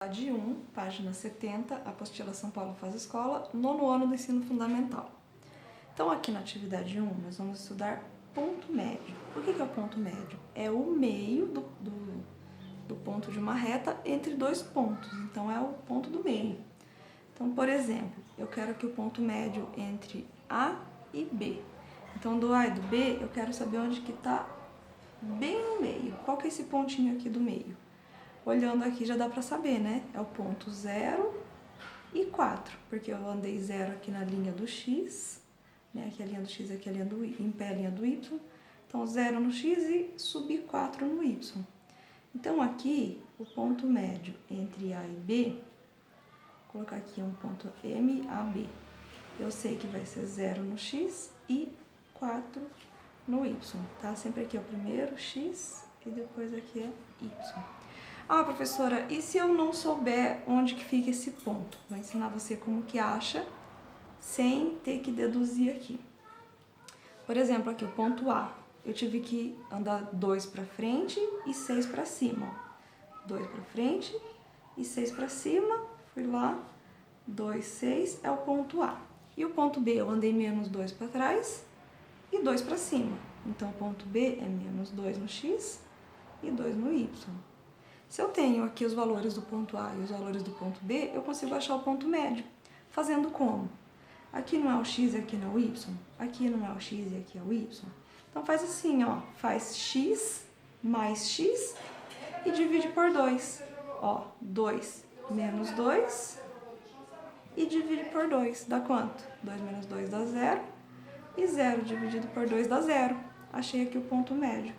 Atividade 1, página 70, apostila São Paulo Faz Escola, nono ano do ensino fundamental. Então, aqui na atividade 1, nós vamos estudar ponto médio. O que é o ponto médio? É o meio do ponto de uma reta entre dois pontos, então é o ponto do meio. Então, por exemplo, eu quero que o ponto médio entre A e B. Então, do A e do B, eu quero saber onde que está bem no meio. Qual que é esse pontinho aqui do meio? Olhando aqui já dá para saber, né? É o ponto 0 e 4, porque eu andei 0 aqui na linha do x, né? Aqui a linha do x, aqui a linha do y, em pé a linha do y. Então, 0 no x e subi 4 no y. Então, aqui, o ponto médio entre A e B, vou colocar aqui um ponto M, A, B. Eu sei que vai ser 0 no x e 4 no y, tá? Sempre aqui é o primeiro x e depois aqui é y. Ah, professora, e se eu não souber onde que fica esse ponto? Vou ensinar você como que acha, sem ter que deduzir aqui. Por exemplo, aqui o ponto A, eu tive que andar 2 para frente e 6 para cima. 2 para frente e 6 para cima, fui lá, 2, 6 é o ponto A. E o ponto B, eu andei menos 2 para trás e 2 para cima. Então, o ponto B é menos 2 no x e 2 no y. Se eu tenho aqui os valores do ponto A e os valores do ponto B, eu consigo achar o ponto médio. Fazendo como? Aqui não é o x e aqui não é o y. Aqui não é o x e aqui é o y. Então, faz assim, ó. Faz x mais x e divide por 2. Ó, 2 menos 2 e divide por 2. Dá quanto? 2 menos 2 dá 0. E 0 dividido por 2 dá 0. Achei aqui o ponto médio.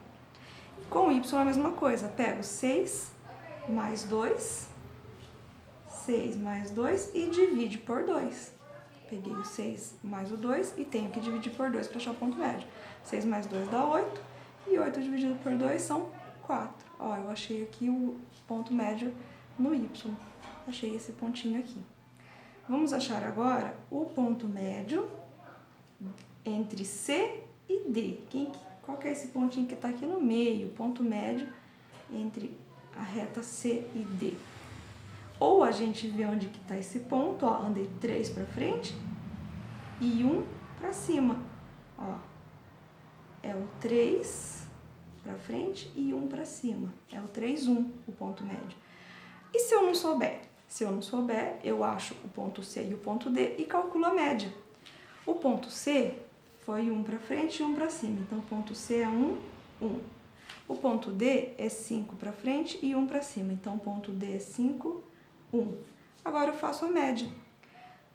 Com o y é a mesma coisa. Pego 6 mais 2, 6 mais 2 e divide por 2. Peguei o 6 mais o 2 e tenho que dividir por 2 para achar o ponto médio. 6 mais 2 dá 8 e 8 dividido por 2 são 4. Ó, eu achei aqui o ponto médio no y. Achei esse pontinho aqui. Vamos achar agora o ponto médio entre C e D. Qual que é esse pontinho que está aqui no meio? O ponto médio entre a reta C e D. Ou a gente vê onde que está esse ponto, ó, andei 3 para frente e 1 para cima, ó. É o 3 para frente e 1 para cima. É o 3, 1, o ponto médio. E se eu não souber? Se eu não souber, eu acho o ponto C e o ponto D e calculo a média. O ponto C foi 1 para frente e 1 para cima. Então, o ponto C é 1, 1. O ponto D é 5 para frente e 1 para cima. Então, o ponto D é 5, 1. Agora, eu faço a média.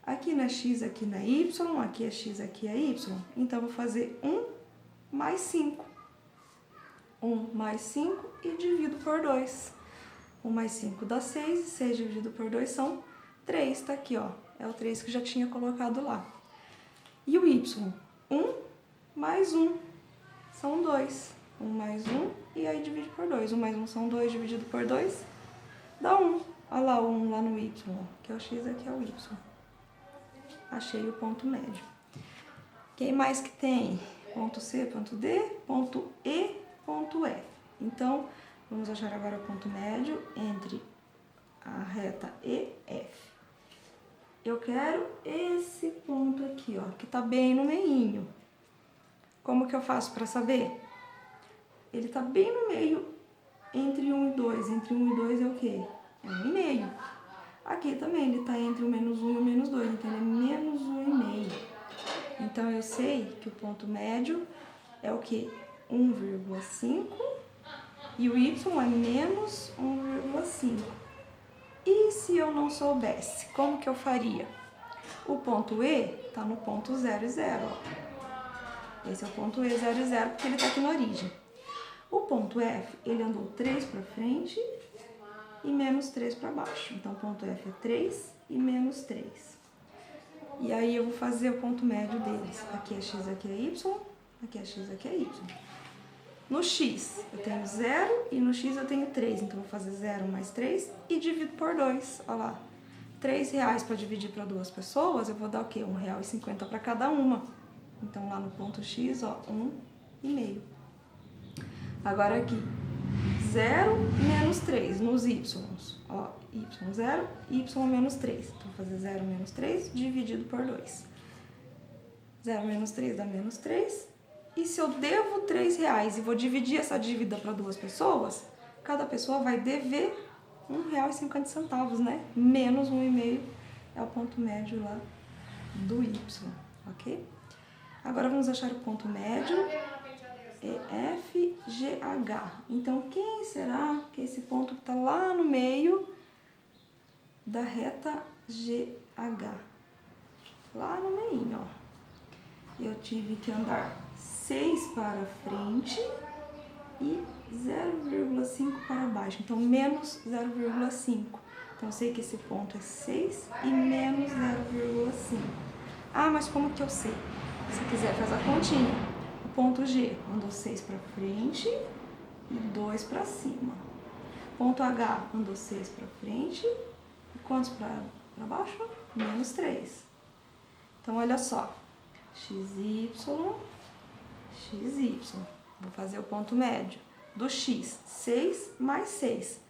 Aqui na x, aqui na y, aqui é x, aqui é y. Então, eu vou fazer 1 mais 5. 1 mais 5 e divido por 2. 1 mais 5 dá 6 e 6 dividido por 2 são 3. Tá aqui, ó. É o 3 que eu já tinha colocado lá. E o y? 1 mais 1 são 2. 1 mais 1 e aí divide por 2. 1 mais 1 são 2 dividido por 2 dá 1. Olha lá o 1 lá no y, que é o x, aqui é o y. Achei o ponto médio. Quem mais que tem? Ponto C, ponto D, ponto E, ponto F. Então, vamos achar agora o ponto médio entre a reta E, F. Eu quero esse ponto aqui, ó, que tá bem no meinho. Como que eu faço para saber? Ele tá bem no meio, entre 1 e 2. Entre 1 e 2 é o quê? É 1,5. Aqui também ele tá entre o menos 1 e o menos 2, então ele é menos 1,5. Então, eu sei que o ponto médio é o quê? 1,5 e o y é menos 1,5. E se eu não soubesse, como que eu faria? O ponto E tá no ponto 0, 0, ó. Esse é o ponto E, 0, 0, porque ele tá aqui na origem. O ponto F, ele andou 3 para frente e menos 3 para baixo. Então, o ponto F é 3 e menos 3. E aí, eu vou fazer o ponto médio deles. Aqui é x, aqui é y, aqui é x, aqui é y. No x, eu tenho 0 e no x eu tenho 3. Então, eu vou fazer 0 mais 3 e divido por 2. Olha lá. R$3 para dividir para 2 pessoas, eu vou dar o quê? R$1,50 para cada uma. Então, lá no ponto x, ó, 1,5. Agora aqui, 0 menos 3 nos y. Ó, y0, y menos 3. Então, vou fazer 0 menos 3 dividido por 2. 0 menos 3 dá menos 3. E se eu devo R$3 e vou dividir essa dívida para duas pessoas, cada pessoa vai dever R$1,50, né? Menos 1,5 é o ponto médio lá do y, ok? Agora vamos achar o ponto médio, é FGH. Então, quem será que esse ponto que está lá no meio da reta GH? Lá no meio, ó. Eu tive que andar 6 para frente e 0,5 para baixo. Então, menos 0,5. Então, eu sei que esse ponto é 6 e menos 0,5. Ah, mas como que eu sei? Se quiser, faz a continha. O ponto G andou 6 para frente e 2 para cima. Ponto H andou 6 para frente e quantos para baixo? Menos 3. Então, olha só. XY, XY. Vou fazer o ponto médio do X. 6 mais 6.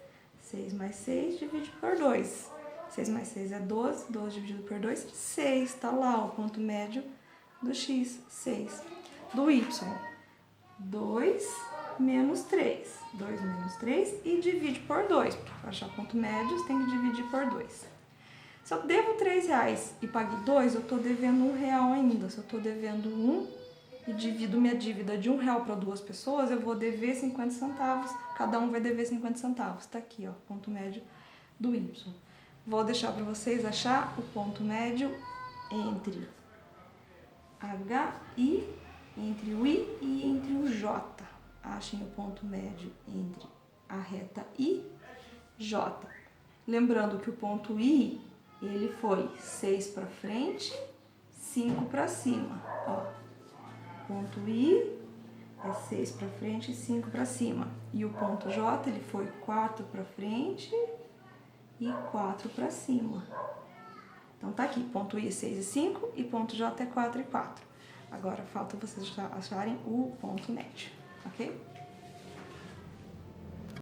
6 mais 6 dividido por 2. 6 mais 6 é 12. 12 dividido por 2, 6. Tá lá o ponto médio do X, 6. Do Y, 2 menos 3. 2 menos 3 e divide por 2. Para achar ponto médio, você tem que dividir por 2. Se eu devo R$3 e paguei 2, eu estou devendo R$1 ainda. Se eu estou devendo 1 e divido minha dívida de R$1 para duas pessoas, eu vou dever 50 centavos. Cada um vai dever 50 centavos. Está aqui, ó, ponto médio do Y. Vou deixar para vocês achar o ponto médio entre H, I, entre o I e entre o J. Achem o ponto médio entre a reta I e J. Lembrando que o ponto I, ele foi 6 para frente, 5 para cima. Ó, ponto I é 6 para frente e 5 para cima. E o ponto J, ele foi 4 para frente e 4 para cima. Então, tá aqui, ponto I é 6 e 5 e ponto J é 4 e 4. Agora, falta vocês acharem o ponto médio, ok?